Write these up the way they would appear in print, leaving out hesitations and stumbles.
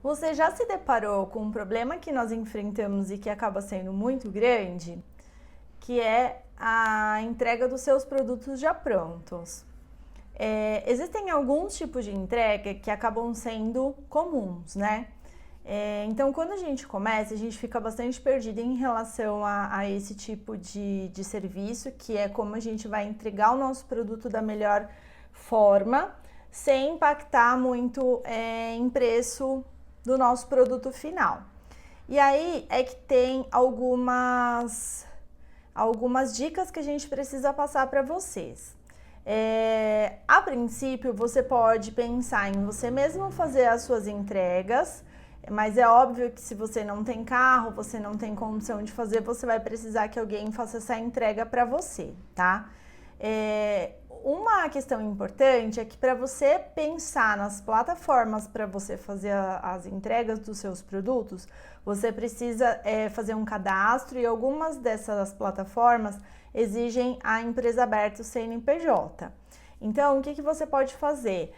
Você já se deparou com um problema que nós enfrentamos e que acaba sendo muito grande, que é a entrega dos seus produtos já prontos? Existem alguns tipos de entrega que acabam sendo comuns, né? Então, quando a gente começa, a gente fica bastante perdido em relação a esse tipo de serviço, que é como a gente vai entregar o nosso produto da melhor forma, sem impactar muito em preço do nosso produto final. E aí é que tem algumas dicas que a gente precisa passar para vocês. A princípio, você pode pensar em você mesmo fazer as suas entregas, mas é óbvio que se você não tem carro, você não tem condição de fazer, você vai precisar que alguém faça essa entrega para você, tá? Uma questão importante é que para você pensar nas plataformas para você fazer as entregas dos seus produtos, você precisa fazer um cadastro e algumas dessas plataformas exigem a empresa aberta, o CNPJ. Então, o que você pode fazer?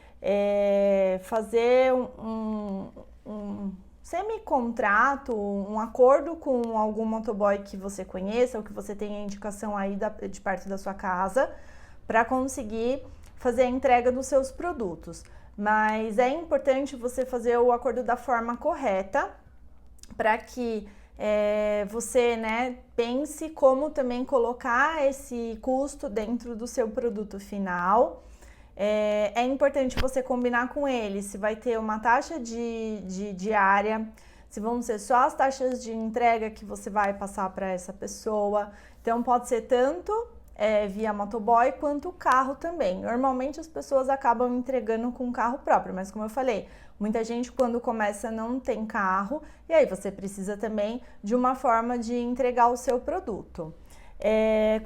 Fazer um semi-contrato, um acordo com algum motoboy que você conheça ou que você tenha indicação aí de perto da sua casa, para conseguir fazer a entrega dos seus produtos. Mas é importante você fazer o acordo da forma correta, para que você, né, pense como também colocar esse custo dentro do seu produto final. É importante você combinar com ele se vai ter uma taxa de diária, se vão ser só as taxas de entrega que você vai passar para essa pessoa. Então, pode ser tanto via motoboy quanto carro também. Normalmente as pessoas acabam entregando com carro próprio, mas como eu falei, muita gente quando começa não tem carro e aí você precisa também de uma forma de entregar o seu produto.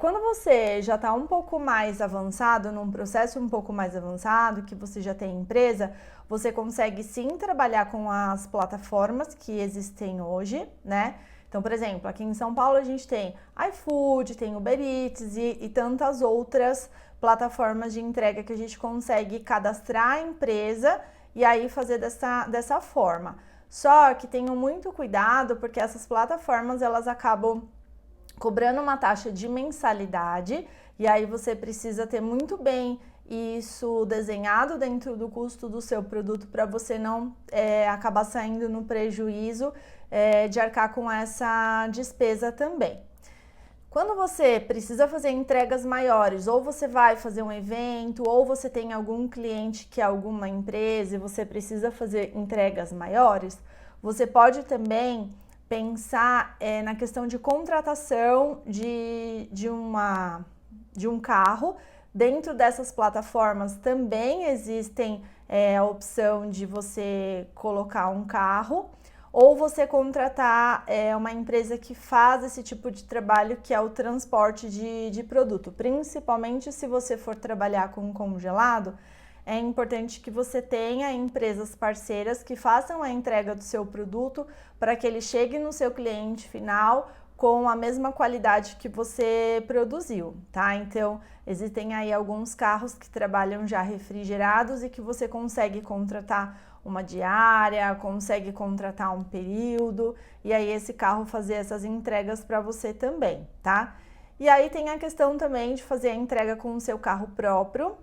Quando você já está um pouco mais avançado, num processo um pouco mais avançado, que você já tem empresa, você consegue sim trabalhar com as plataformas que existem hoje, né? Então, por exemplo, aqui em São Paulo a gente tem iFood, tem Uber Eats e tantas outras plataformas de entrega que a gente consegue cadastrar a empresa e aí fazer dessa forma. Só que tenham muito cuidado porque essas plataformas elas acabam cobrando uma taxa de mensalidade e aí você precisa ter muito bem isso desenhado dentro do custo do seu produto para você não acabar saindo no prejuízo de arcar com essa despesa também. Quando você precisa fazer entregas maiores, ou você vai fazer um evento, ou você tem algum cliente que é alguma empresa e você precisa fazer entregas maiores, você pode também pensar na questão de contratação de um carro. Dentro dessas plataformas também existem a opção de você colocar um carro ou você contratar uma empresa que faz esse tipo de trabalho, que é o transporte de produto. Principalmente se você for trabalhar com congelado, é importante que você tenha empresas parceiras que façam a entrega do seu produto para que ele chegue no seu cliente final com a mesma qualidade que você produziu, tá? Então, existem aí alguns carros que trabalham já refrigerados e que você consegue contratar uma diária, consegue contratar um período e aí esse carro fazer essas entregas para você também, tá? E aí tem a questão também de fazer a entrega com o seu carro próprio.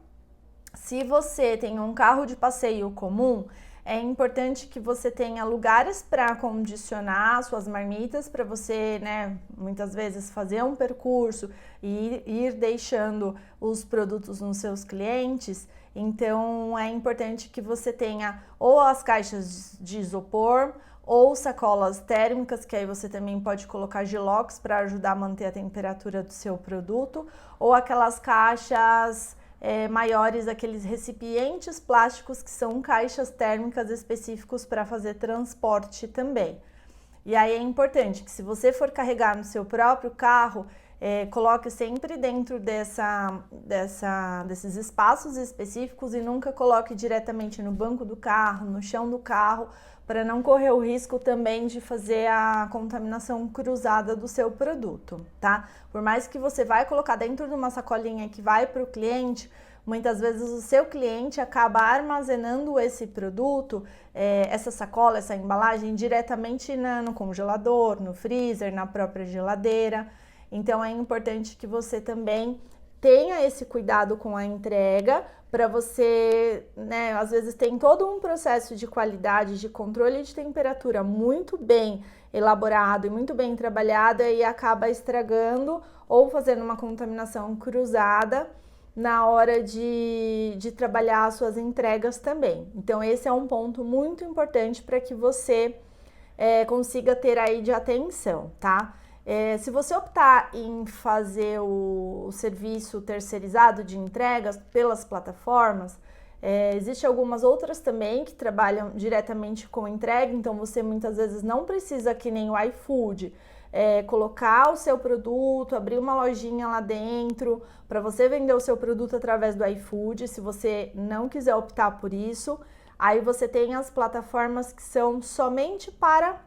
Se você tem um carro de passeio comum, é importante que você tenha lugares para acondicionar suas marmitas, para você, né, muitas vezes fazer um percurso e ir deixando os produtos nos seus clientes. Então, é importante que você tenha ou as caixas de isopor ou sacolas térmicas, que aí você também pode colocar Gelox para ajudar a manter a temperatura do seu produto, ou aquelas caixas maiores, aqueles recipientes plásticos que são caixas térmicas específicos para fazer transporte também. E aí é importante que se você for carregar no seu próprio carro, coloque sempre dentro desses espaços específicos e nunca coloque diretamente no banco do carro, no chão do carro, para não correr o risco também de fazer a contaminação cruzada do seu produto, tá? Por mais que você vai colocar dentro de uma sacolinha que vai para o cliente, muitas vezes o seu cliente acaba armazenando esse produto, essa sacola, essa embalagem, diretamente no congelador, no freezer, na própria geladeira. Então é importante que você também tenha esse cuidado com a entrega, para você, né, às vezes tem todo um processo de qualidade, de controle de temperatura muito bem elaborado e muito bem trabalhado e acaba estragando ou fazendo uma contaminação cruzada na hora de trabalhar as suas entregas também. Então esse é um ponto muito importante para que você consiga ter aí de atenção, tá? Se você optar em fazer o serviço terceirizado de entregas pelas plataformas, existem algumas outras também que trabalham diretamente com entrega, então você muitas vezes não precisa, que nem o iFood, colocar o seu produto, abrir uma lojinha lá dentro para você vender o seu produto através do iFood. Se você não quiser optar por isso, aí você tem as plataformas que são somente para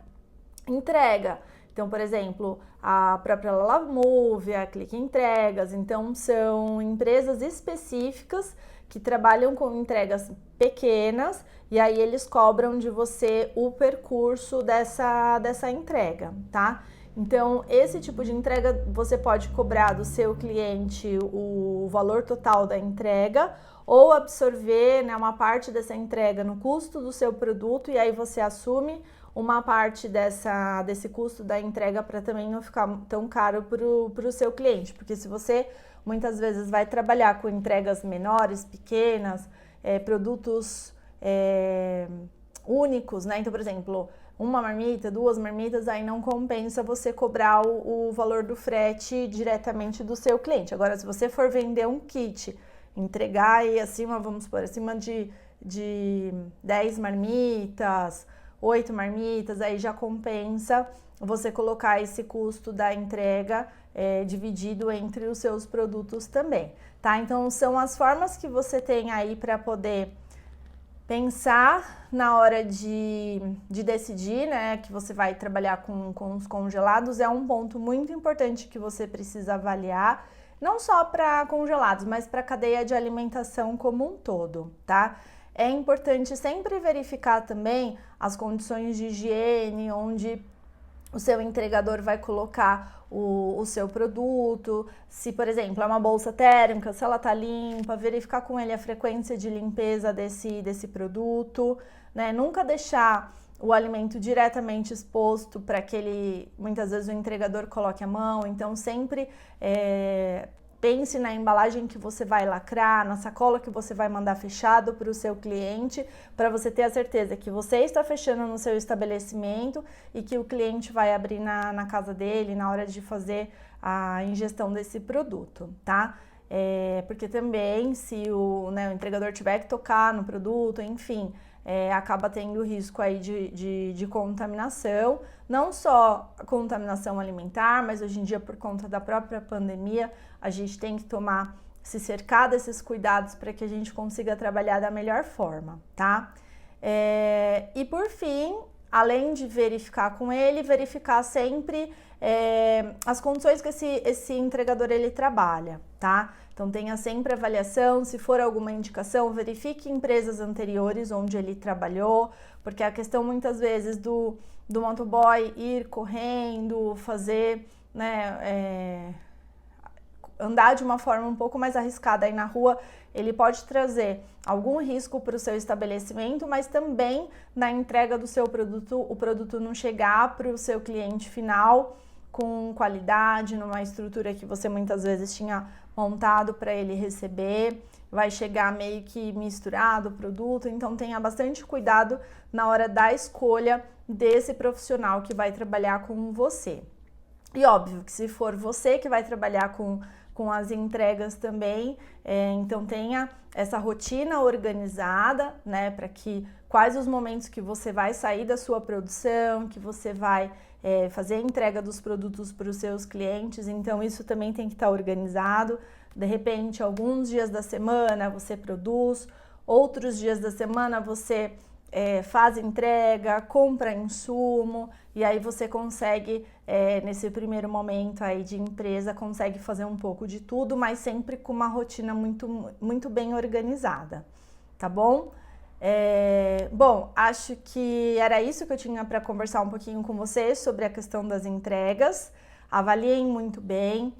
entrega. Então, por exemplo, a própria Lalamove, a Clique Entregas, então são empresas específicas que trabalham com entregas pequenas e aí eles cobram de você o percurso dessa entrega, tá? Então, esse tipo de entrega você pode cobrar do seu cliente o valor total da entrega ou absorver, né, uma parte dessa entrega no custo do seu produto e aí você assume uma parte desse custo da entrega para também não ficar tão caro para o seu cliente. Porque se você muitas vezes vai trabalhar com entregas menores, pequenas, produtos únicos, né? Então, por exemplo, uma marmita, 2 marmitas, aí não compensa você cobrar o valor do frete diretamente do seu cliente. Agora, se você for vender um kit, entregar aí acima, vamos supor, acima de 10 marmitas, 8 marmitas, aí já compensa você colocar esse custo da entrega dividido entre os seus produtos também, tá? Então, são as formas que você tem aí para poder pensar na hora de decidir, né, que você vai trabalhar com os congelados. É um ponto muito importante que você precisa avaliar, não só para congelados, mas para a cadeia de alimentação como um todo, tá? É importante sempre verificar também as condições de higiene, onde o seu entregador vai colocar o seu produto, se, por exemplo, é uma bolsa térmica, se ela tá limpa, verificar com ele a frequência de limpeza desse produto, né? Nunca deixar o alimento diretamente exposto para que ele, muitas vezes o entregador coloque a mão, então sempre pense na embalagem que você vai lacrar, na sacola que você vai mandar fechado para o seu cliente, para você ter a certeza que você está fechando no seu estabelecimento e que o cliente vai abrir na casa dele na hora de fazer a ingestão desse produto, tá? Porque também se o entregador tiver que tocar no produto, enfim, acaba tendo risco aí de contaminação, não só a contaminação alimentar, mas hoje em dia, por conta da própria pandemia, a gente tem que se cercar desses cuidados para que a gente consiga trabalhar da melhor forma, tá? E por fim, além de verificar com ele, verificar sempre as condições que esse entregador ele trabalha, tá? Então tenha sempre avaliação, se for alguma indicação, verifique empresas anteriores onde ele trabalhou, porque a questão muitas vezes do motoboy ir correndo, fazer, né, andar de uma forma um pouco mais arriscada aí na rua, ele pode trazer algum risco para o seu estabelecimento, mas também na entrega do seu produto, o produto não chegar para o seu cliente final com qualidade, numa estrutura que você muitas vezes tinha montado para ele receber, vai chegar meio que misturado o produto, então tenha bastante cuidado na hora da escolha desse profissional que vai trabalhar com você. E óbvio que se for você que vai trabalhar com as entregas também, então tenha essa rotina organizada, né, para que quais os momentos que você vai sair da sua produção, que você vai fazer a entrega dos produtos para os seus clientes, então isso também tem que estar organizado. De repente, alguns dias da semana você produz, outros dias da semana você faz entrega, compra insumo, e aí você consegue, nesse primeiro momento aí de empresa, consegue fazer um pouco de tudo, mas sempre com uma rotina muito bem organizada, tá bom? Bom, acho que era isso que eu tinha para conversar um pouquinho com vocês sobre a questão das entregas. Avaliem muito bem,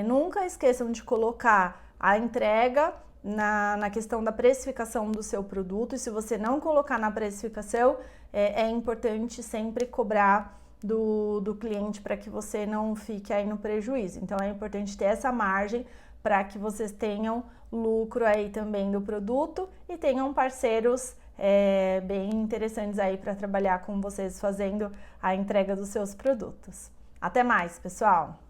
nunca esqueçam de colocar a entrega na questão da precificação do seu produto, e se você não colocar na precificação, é importante sempre cobrar do cliente para que você não fique aí no prejuízo. Então é importante ter essa margem para que vocês tenham lucro aí também do produto e tenham parceiros bem interessantes aí para trabalhar com vocês fazendo a entrega dos seus produtos. Até mais, pessoal!